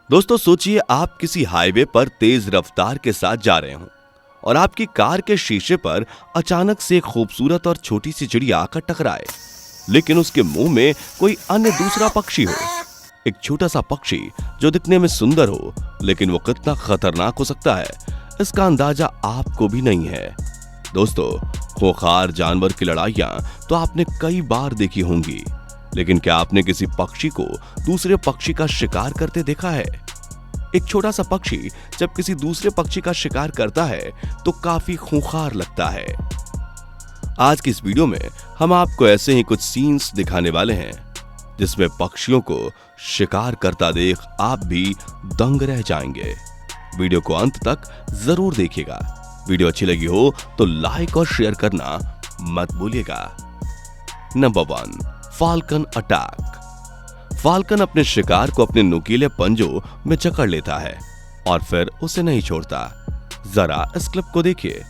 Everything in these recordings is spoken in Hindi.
दोस्तों सोचिए आप किसी हाईवे पर तेज रफ्तार के साथ जा रहे हो और आपकी कार के शीशे पर अचानक से एक खूबसूरत और छोटी सी चिड़िया आकर टकराए, लेकिन उसके मुंह में कोई अन्य दूसरा पक्षी हो। एक छोटा सा पक्षी जो दिखने में सुंदर हो, लेकिन वो कितना खतरनाक हो सकता है इसका अंदाजा आपको भी नहीं है। दोस्तों, खूंखार जानवर की लड़ाइयां तो आपने कई बार देखी होंगी, लेकिन क्या आपने किसी पक्षी को दूसरे पक्षी का शिकार करते देखा है? एक छोटा सा पक्षी जब किसी दूसरे पक्षी का शिकार करता है तो काफी खूंखार लगता है। आज की इस वीडियो में हम आपको ऐसे ही कुछ सीन्स दिखाने वाले हैं जिसमें पक्षियों को शिकार करता देख आप भी दंग रह जाएंगे। वीडियो को अंत तक जरूर देखिएगा। वीडियो अच्छी लगी हो तो लाइक और शेयर करना मत भूलिएगा। Number 1, falcon attack. फाल्कन अपने शिकार को अपने नुकीले पंजों में जकड़ लेता है और फिर उसे नहीं छोड़ता। जरा इस क्लिप को देखिए,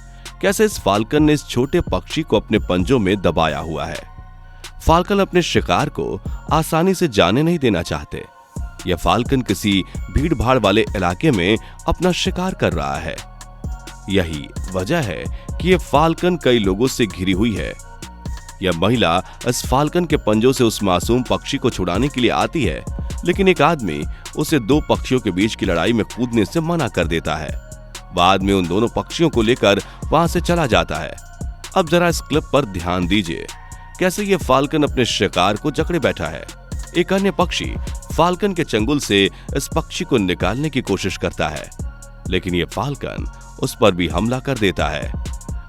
कैसे इस फाल्कन ने इस छोटे पक्षी को अपने पंजों में दबाया हुआ है। फाल्कन अपने शिकार को आसानी से जाने नहीं देना चाहते। यह फाल्कन किसी भीड़ भाड़ वाले इलाके में अपना शिकार कर रहा है। यही वजह है कि यह फाल्कन कई लोगों से घिरी हुई है। यह महिला इस फाल्कन के पंजों से उस मासूम पक्षी को छुड़ाने के लिए आती है, लेकिन एक आदमी उसे दो पक्षियों के बीच की लड़ाई में कूदने से मना कर देता है। बाद में उन दोनों पक्षियों को लेकर वहां से चला जाता है। अब जरा इस क्लिप पर ध्यान दीजिए, कैसे यह फाल्कन अपने शिकार को जकड़े बैठा है। एक अन्य पक्षी फाल्कन के चंगुल से इस पक्षी को निकालने की कोशिश करता है, लेकिन यह फाल्कन उस पर भी हमला कर देता है।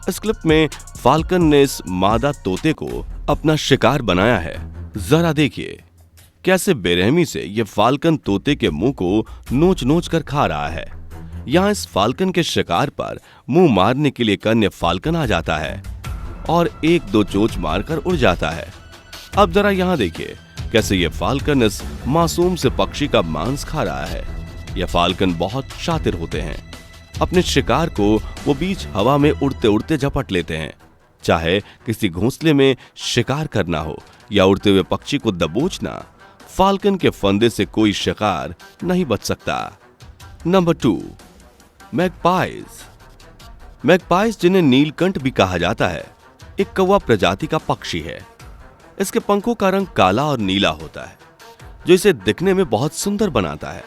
इस क्लिप में फाल्कन ने इस मादा तोते को अपना शिकार बनाया है। जरा देखिए कैसे बेरहमी से यह फाल्कन तोते के मुंह को नोच नोच कर खा रहा है। यहाँ इस फाल्कन के शिकार पर मुंह मारने के लिए एक अन्य फाल्कन आ जाता है और एक दो चोंच मारकर उड़ जाता है। अब जरा यहाँ देखिए कैसे यह फाल्कन इस मासूम से पक्षी का मांस खा रहा है। यह फाल्कन बहुत शातिर होते हैं। अपने शिकार को वो बीच हवा में उड़ते उड़ते झपट लेते हैं। चाहे किसी घोंसले में शिकार करना हो या उड़ते हुए पक्षी को दबोचना, फाल्कन के फंदे से कोई शिकार नहीं बच सकता। नंबर 2, मैगपाइज। मैगपाइज, जिन्हें नीलकंठ भी कहा जाता है, एक कौवा प्रजाति का पक्षी है। इसके पंखों का रंग काला और नीला होता है, जो इसे दिखने में बहुत सुंदर बनाता है।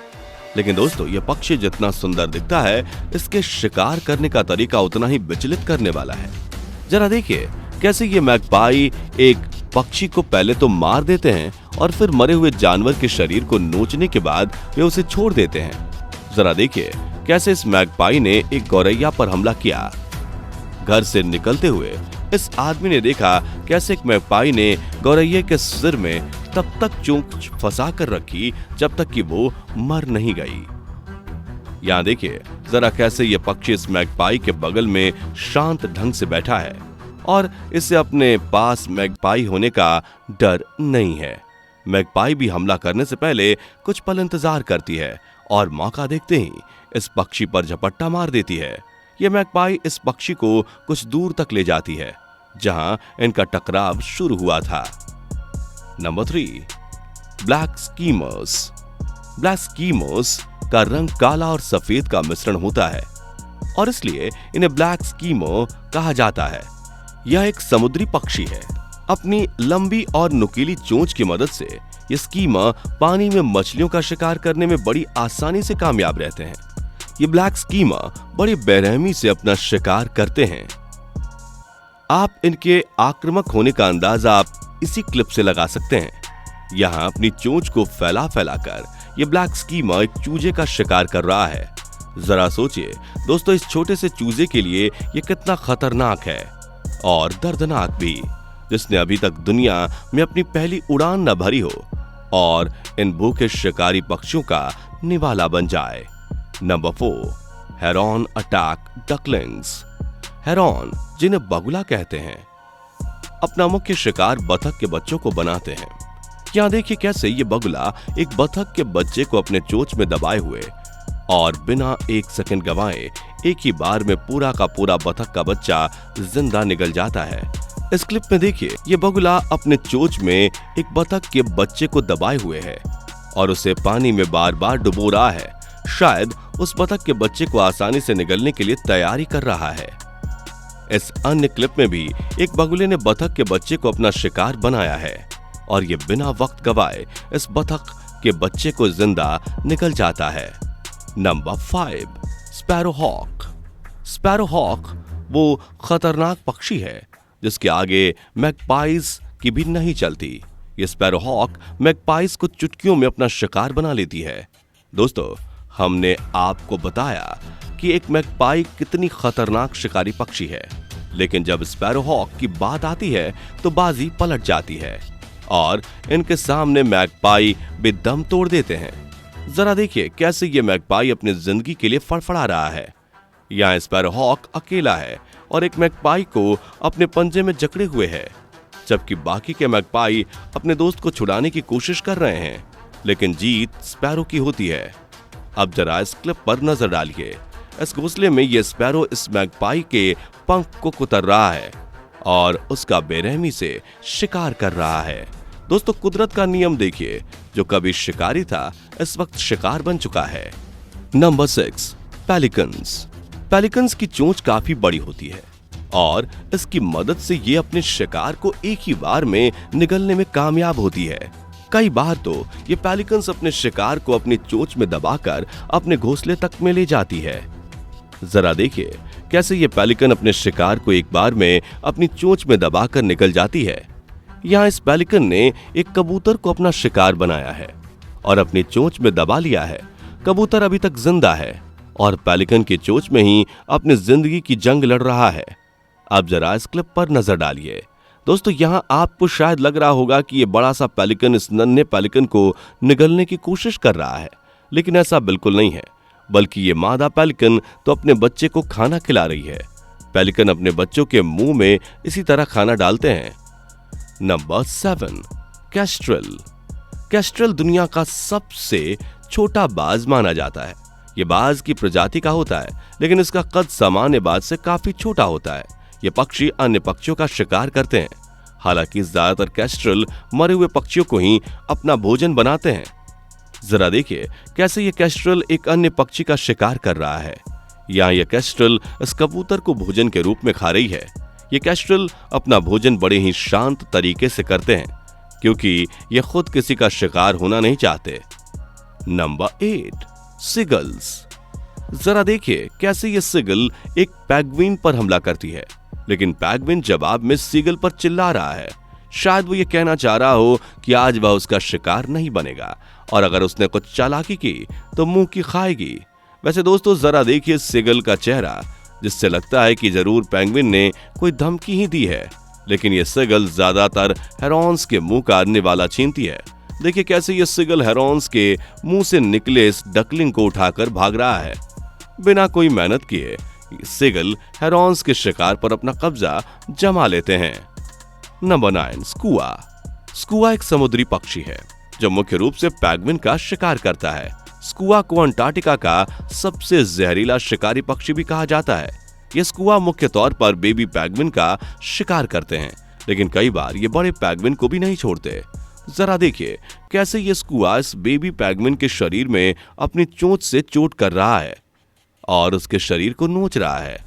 लेकिन दोस्तों, यह पक्षी जितना सुंदर दिखता है, इसके शिकार करने का तरीका उतना ही विचलित करने वाला है। जरा देखिए कैसे ये मैगपाई एक पक्षी को पहले तो मार देते हैं और फिर मरे हुए जानवर के शरीर को नोचने के बाद वे उसे छोड़ देते हैं। जरा देखिए कैसे इस मैगपाई ने एक गौरैया पर हमला किया। घर से निकलते हुए इस आदमी ने देखा कैसे एक मैगपाई ने गौरैया के सिर में तब तक चोंच फंसा कर रखी जब तक कि वो मर नहीं गई। यहाँ देखिए जरा कैसे ये पक्षी इस मैगपाई के बगल में शांत ढंग से बैठा है और इसे अपने पास मैगपाई होने का डर नहीं है। मैगपाई भी हमला करने से पहले कुछ पल इंतजार करती है और मौका देखते ही इस पक्षी पर झपट्टा मार देती है। यह मैगपाई इस पक्षी को कुछ दूर तक ले जाती है जहां इनका टकराव शुरू हुआ था। Number 3, black skimmers. Black skimmers का रंग काला और सफेद का मिश्रण होता है और इसलिए इन्हें ब्लैक स्कीमर कहा जाता है। यह एक समुद्री पक्षी है। अपनी लंबी और नुकीली चोंच की मदद से ये स्कीमर पानी में मछलियों का शिकार करने में बड़ी आसानी से कामयाब रहते हैं। ये ब्लैक स्कीमर बड़ी बेरहमी से अपना शिकार करते हैं। आप इनके आक्रामक होने का अंदाजा आप इसी क्लिप से लगा सकते हैं। यहाँ अपनी चोंच को फैला फैला कर ये ब्लैक स्कीमर एक चूजे का शिकार कर रहा है। जरा सोचिए दोस्तों, इस छोटे से चूजे के लिए ये कितना खतरनाक है और दर्दनाक भी, जिसने अभी तक दुनिया में अपनी पहली उड़ान न भरी हो और इन भूखे शिकारी पक्षियों का निवाला बन जाए। Number 4, heron attack ducklings. Heron, जिन्हें बगुला कहते हैं, अपना मुख्य शिकार बतख के बच्चों को बनाते हैं। यहाँ देखिए कैसे ये बगुला एक बतख के बच्चे को अपने चोंच में दबाए हुए और बिना एक सेकंड गंवाए एक ही बार में पूरा का पूरा बतख का बच्चा जिंदा निकल जाता है। इस क्लिप में देखिए ये बगुला अपने चोंच में एक बतख के बच्चे को दबाए हुए है और उसे पानी में बार बार डुबो रहा है, शायद उस बतख के बच्चे को आसानी से निगलने के लिए तैयारी कर रहा है। इस अन्य क्लिप में भी एक बगुले ने बतख के बच्चे को अपना शिकार बनाया है और ये बिना वक्त गवाए इस बतख के बच्चे को जिंदा निकल जाता है। Number 5, sparrow hawk. Sparrow hawk वो खतरनाक पक्षी है जिसके आगे मैगपाइज की भी नहीं चलती। ये स्पैरो हॉक मैगपाइज को चुटकियों में अपना शिकार बना लेती है। दोस्तों, हमने आपको बताया कि एक मैगपाई कितनी खतरनाक शिकारी पक्षी है, लेकिन जब स्पैरो हॉक की बात आती है तो बाजी पलट जाती है और इनके सामने मैगपाई भी दम तोड़ देते हैं। जरा देखिए कैसे ये मैगपाई अपनी जिंदगी के लिए फड़फड़ा रहा है। यहाँ स्पैरो हॉक अकेला है और एक मैगपाई को अपने पंजे में जकड़े हुए है, जबकि बाकी के मैगपाई अपने दोस्त को छुड़ाने की कोशिश कर रहे हैं, लेकिन जीत स्पैरो की होती है। अब जरा इस क्लिप पर नजर डालिए। इस घोंसले में ये स्पैरो इस मैगपाई के पंख को कुतर रहा है और उसका बेरहमी से शिकार कर रहा है। दोस्तों, कुदरत का नियम देखिए, जो कभी शिकारी था इस वक्त शिकार बन चुका है। Number 6, pelicans. पेलिकन्स की चोंच काफी बड़ी होती है और इसकी मदद से ये अपने शिकार को एक ही बार में निगलने में कामयाब होती है। कई बार तो ये पेलिकन्स अपने शिकार को अपनी चोंच में दबाकर अपने घोंसले तक में ले जाती है। जरा देखिए कैसे ये पेलिकन अपने शिकार को एक बार में अपनी चोंच में दबाकर निकल जाती है। यहाँ इस पेलिकन ने एक कबूतर को अपना शिकार बनाया है और अपनी चोंच में दबा लिया है। कबूतर अभी तक जिंदा है और पेलिकन की चोंच में ही अपनी जिंदगी की जंग लड़ रहा है। अब जरा इस क्लिप पर नजर डालिए। दोस्तों, यहाँ आपको शायद लग रहा होगा कि ये बड़ा सा पेलिकन इस नन्हे पेलिकन को निगलने की कोशिश कर रहा है, लेकिन ऐसा बिल्कुल नहीं है, बल्कि ये मादा पेलिकन तो अपने बच्चे को खाना खिला रही है। पेलिकन अपने बच्चों के मुंह में इसी तरह खाना डालते हैं। Number 7, Castrol. केस्ट्रल दुनिया का सबसे छोटा बाज माना जाता है। ये बाज की प्रजाति का होता है, लेकिन इसका कद सामान्य बाज से काफी छोटा होता है। ये पक्षी अन्य पक्षियों का शिकार करते हैं। हालांकि ज्यादातर केस्ट्रल मरे हुए पक्षियों को ही अपना भोजन बनाते हैं। जरा देखिए कैसे ये केस्ट्रल एक अन्य पक्षी का शिकार कर रहा है। यहाँ ये केस्ट्रल इस कबूतर को भोजन के रूप में खा रही है। ये केस्ट्रल अपना भोजन बड़े ही शांत तरीके से करते हैं, क्योंकि ये खुद किसी का शिकार होना नहीं चाहते। Number 8, seagulls. जरा देखिए कैसे ये सीगल एक पेंगुइन पर हमला करती है, लेकिन पेंगुइन जवाब में सीगल पर चिल्ला रहा है। शायद वो ये कहना चाह रहा हो कि आज वह उसका शिकार नहीं बनेगा और अगर उसने कुछ चालाकी की तो मुंह की खाएगी। वैसे दोस्तों, जरा देखिए सीगल का चेहरा, जिससे लगता है कि जरूर पेंगुइन ने कोई धमकी ही दी है, लेकिन ये सीगल ज्यादातर हेरॉन्स के मुंह का निवाला छीनती है। देखिए कैसे ये सीगल हेरॉन्स के मुंह से निकले इस डकलिंग को उठाकर भाग रहा है। बिना कोई मेहनत किए सीगल हेरॉन्स के शिकार पर अपना कब्जा जमा लेते हैं। Number 9, skua. स्कुआ एक समुद्री पक्षी है जो मुख्य रूप से पेंगुइन का शिकार करता है। स्कुआ को अंटार्कटिका का सबसे जहरीला शिकारी पक्षी भी कहा जाता है। ये स्कुआ मुख्य तौर पर बेबी पेंगुइन का शिकार करते हैं, लेकिन कई बार ये बड़े पेंगुइन को भी नहीं छोड़ते। जरा देखिए कैसे ये स्कुआ इस बेबी पेंगुइन के शरीर में अपनी चोंच से चोट कर रहा है और उसके शरीर को नोच रहा है।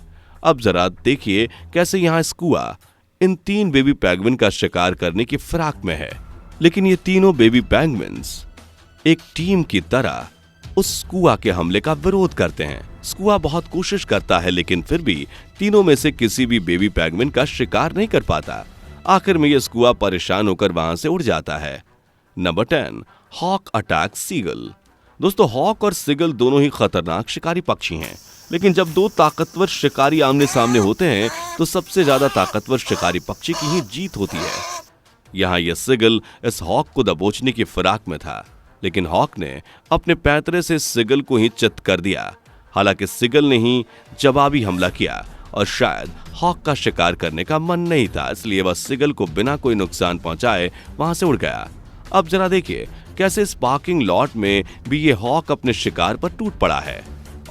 अब जरा देखिए कैसे यहाँ स्कुआ इन 3 बेबी पेंगुइन का शिकार करने की फिराक में है, लेकिन ये तीनों बेबी पेंगुइन्स एक टीम की तरह उस स्कुआ के हमले का विरोध करते हैं। स्कुआ बहुत कोशिश करता है, लेकिन फिर भी तीनों में से किसी भी बेबी पेंगुइन का शिकार नहीं कर पाता। आखिर में यह स्कुआ परेशान होकर वहां से उड़ जाता है। Number 10, hawk attack seagull. दोस्तों, हॉक और सीगल दोनों ही खतरनाक शिकारी पक्षी हैं, लेकिन जब 2 ताकतवर शिकारी आमने सामने होते हैं तो सबसे ज्यादा ताकतवर शिकारी पक्षी की ही जीत होती है। यहाँ यह सीगल इस हॉक को दबोचने की फिराक में था, लेकिन हॉक ने अपने पैंतरे से सीगल को ही चित कर दिया। हालांकि सीगल ने ही जवाबी हमला किया और शायद हॉक का शिकार करने का मन नहीं था, इसलिए वह सीगल को बिना कोई नुकसान पहुंचाए वहां से उड़ गया। अब जरा देखिए कैसे इस पार्किंग लॉट में भी ये हॉक अपने शिकार पर टूट पड़ा है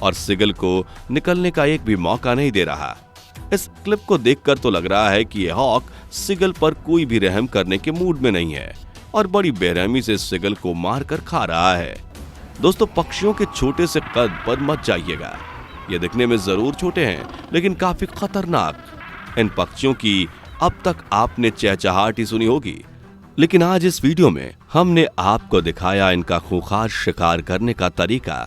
और सीगल को निकलने का एक भी मौका नहीं दे रहा। इस क्लिप को देखकर तो लग रहा है कि ये हॉक सीगल पर कोई भी रहम करने के मूड में नहीं है और बड़ी बेरहमी से सिगल को मारकर खा रहा है। दोस्तों, पक्षियों के छोटे से कद पर मत जाइएगा। ये दिखने में जरूर छोटे हैं, लेकिन काफी खतरनाक। इन पक्षियों की अब तक आपने चहचहाट ही सुनी होगी, लेकिन आज इस वीडियो में हमने आपको दिखाया इनका खूंखार शिकार करने का तरीका।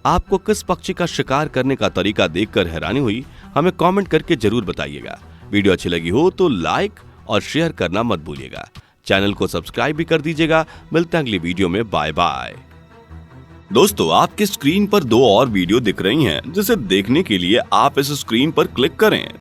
आपको किस पक्षी का शिकार करने का तरीका देखकर हैरानी हुई, हमें कमेंट करके जरूर बताइएगा। वीडियो अच्छी लगी हो तो लाइक और शेयर करना मत भूलिएगा। चैनल को सब्सक्राइब भी कर दीजिएगा। मिलते हैं अगली वीडियो में। Bye bye. दोस्तों, आपके स्क्रीन पर 2 और वीडियो दिख रही हैं, जिसे देखने के लिए आप इस स्क्रीन पर क्लिक करें।